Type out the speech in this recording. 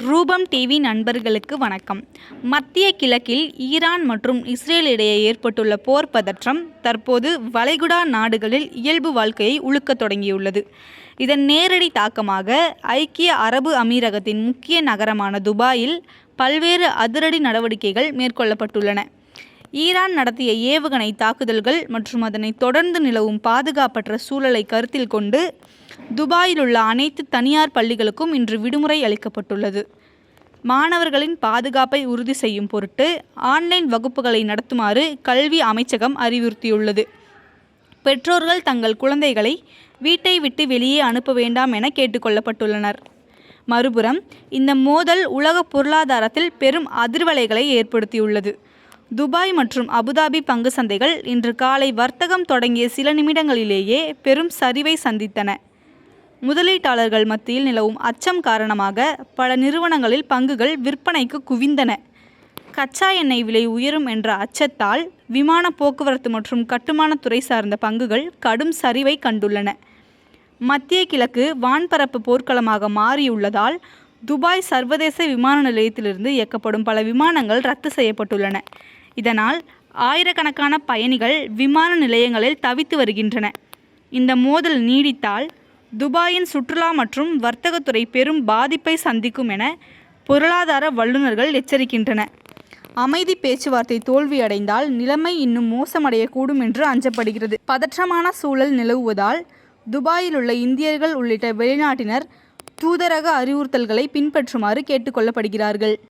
ரூபம் டிவி நண்பர்களுக்கு வணக்கம். மத்திய கிழக்கில் ஈரான் மற்றும் இஸ்ரேல் இடையே ஏற்பட்டுள்ள போர் பதற்றம் தற்போது வளைகுடா நாடுகளில் இயல்பு வாழ்க்கையை உலுக்கத் தொடங்கியுள்ளது. இதன் நேரடி தாக்கமாக ஐக்கிய அரபு அமீரகத்தின் முக்கிய நகரமான துபாயில் பல்வேறு அதிரடி நடவடிக்கைகள் மேற்கொள்ளப்பட்டுள்ளன. ஈரான் நடத்திய ஏவுகணை தாக்குதல்கள் மற்றும் அதனை தொடர்ந்து நிலவும் பாதுகாப்பற்ற சூழலை கருத்தில் கொண்டு துபாயில் உள்ள அனைத்து தனியார் பள்ளிகளுக்கும் இன்று விடுமுறை அளிக்கப்பட்டுள்ளது. மாணவர்களின் பாதுகாப்பை உறுதி செய்யும் பொருட்டு ஆன்லைன் வகுப்புகளை நடத்துமாறு கல்வி அமைச்சகம் அறிவுறுத்தியுள்ளது. பெற்றோர்கள் தங்கள் குழந்தைகளை வீட்டை விட்டு வெளியே அனுப்ப வேண்டாம் என கேட்டுக்கொள்ளப்பட்டுள்ளனர். மறுபுறம் இந்த மோதல் உலக பொருளாதாரத்தில் பெரும் அதிர்வலைகளை ஏற்படுத்தியுள்ளது. துபாய் மற்றும் அபுதாபி பங்கு சந்தைகள் இன்று காலை வர்த்தகம் தொடங்கிய சில நிமிடங்களிலேயே பெரும் சரிவை சந்தித்தன. முதலீட்டாளர்கள் மத்தியில் நிலவும் அச்சம் காரணமாக பல நிறுவனங்களில் பங்குகள் விற்பனைக்கு குவிந்தன. கச்சா எண்ணெய் விலை உயரும் என்ற அச்சத்தால் விமான போக்குவரத்து மற்றும் கட்டுமானத்துறை சார்ந்த பங்குகள் கடும் சரிவை கண்டுள்ளன. மத்திய கிழக்கு வான்பரப்பு போர்க்களமாக மாறியுள்ளதால் துபாய் சர்வதேச விமான நிலையத்திலிருந்து இயக்கப்படும் பல விமானங்கள் ரத்து செய்யப்பட்டுள்ளன. இதனால் ஆயிரக்கணக்கான பயணிகள் விமான நிலையங்களில் தவித்து வருகின்றன. இந்த மோதல் நீடித்தால் துபாயின் சுற்றுலா மற்றும் வர்த்தகத்துறை பெரும் பாதிப்பை சந்திக்கும் என பொருளாதார வல்லுநர்கள் எச்சரிக்கின்றனர். அமைதி பேச்சுவார்த்தை தோல்வியடைந்தால் நிலைமை இன்னும் மோசமடையக்கூடும் என்று அஞ்சப்படுகிறது. பதற்றமான சூழல் நிலவுவதால் துபாயில் உள்ள இந்தியர்கள் உள்ளிட்ட வெளிநாட்டினர் தூதரக அறிவுறுத்தல்களை பின்பற்றுமாறு கேட்டுக்கொள்ளப்படுகிறார்கள்.